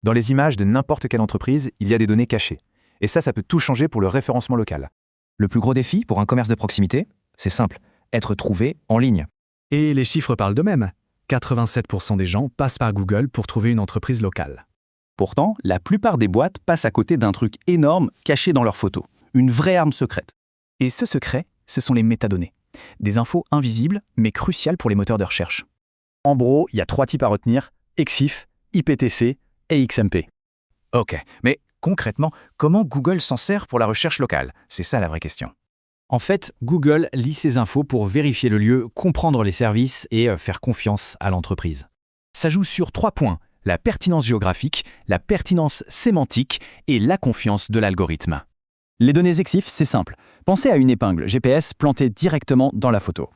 Dans les images de n'importe quelle entreprise, il y a des données cachées. Et ça peut tout changer pour le référencement local. Le plus gros défi pour un commerce de proximité, c'est simple, être trouvé en ligne. Et les chiffres parlent d'eux-mêmes. 87% des gens passent par Google pour trouver une entreprise locale. Pourtant, la plupart des boîtes passent à côté d'un truc énorme caché dans leurs photos. Une vraie arme secrète. Et ce secret, ce sont les métadonnées. Des infos invisibles, mais cruciales pour les moteurs de recherche. En gros, il y a 3 types à retenir, EXIF, IPTC et XMP. Ok, mais concrètement, comment Google s'en sert pour la recherche locale? C'est ça la vraie question. En fait, Google lit ces infos pour vérifier le lieu, comprendre les services et faire confiance à l'entreprise. Ça joue sur 3 points, la pertinence géographique, la pertinence sémantique et la confiance de l'algorithme. Les données EXIF, c'est simple. Pensez à une épingle GPS plantée directement dans la photo.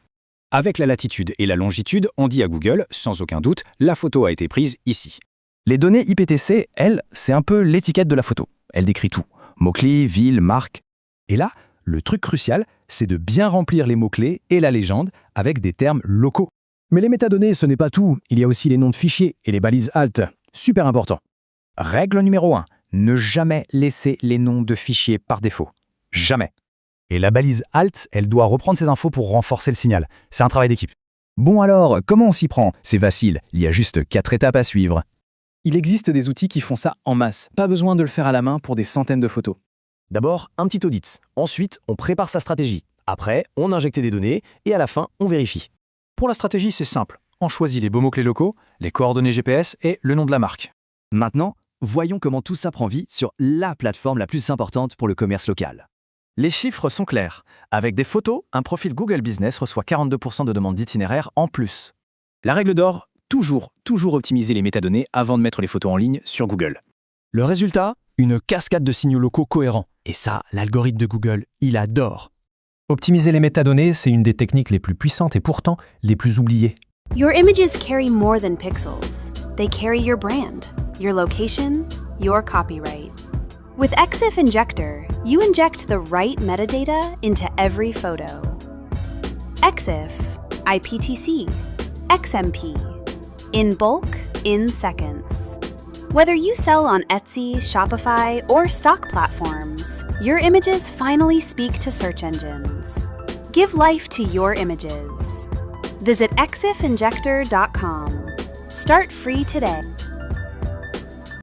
Avec la latitude et la longitude, on dit à Google, sans aucun doute, la photo a été prise ici. Les données IPTC, elles, c'est un peu l'étiquette de la photo. Elle décrit tout. Mots-clés, ville, marque. Et là, le truc crucial, c'est de bien remplir les mots-clés et la légende avec des termes locaux. Mais les métadonnées, ce n'est pas tout. Il y a aussi les noms de fichiers et les balises alt. Super important. Règle numéro 1, ne jamais laisser les noms de fichiers par défaut. Jamais. Et la balise alt, elle doit reprendre ces infos pour renforcer le signal. C'est un travail d'équipe. Bon alors, comment on s'y prend? C'est facile, il y a juste 4 étapes à suivre. Il existe des outils qui font ça en masse. Pas besoin de le faire à la main pour des centaines de photos. D'abord, un petit audit. Ensuite, on prépare sa stratégie. Après, on injecte des données et à la fin, on vérifie. Pour la stratégie, c'est simple. On choisit les beaux mots-clés locaux, les coordonnées GPS et le nom de la marque. Maintenant, voyons comment tout ça prend vie sur la plateforme la plus importante pour le commerce local. Les chiffres sont clairs. Avec des photos, un profil Google Business reçoit 42% de demandes d'itinéraires en plus. La règle d'or, toujours optimiser les métadonnées avant de mettre les photos en ligne sur Google. Le résultat, une cascade de signaux locaux cohérents. Et ça, l'algorithme de Google, il adore. Optimiser les métadonnées, c'est une des techniques les plus puissantes et pourtant les plus oubliées. Your images carry more than pixels. They carry your brand, your location, your copyright. With EXIF Injector, you inject the right metadata into every photo. EXIF, IPTC, XMP. In bulk, in seconds. Whether you sell on Etsy, Shopify, or stock platforms, your images finally speak to search engines. Give life to your images. Visit exifinjector.com. Start free today.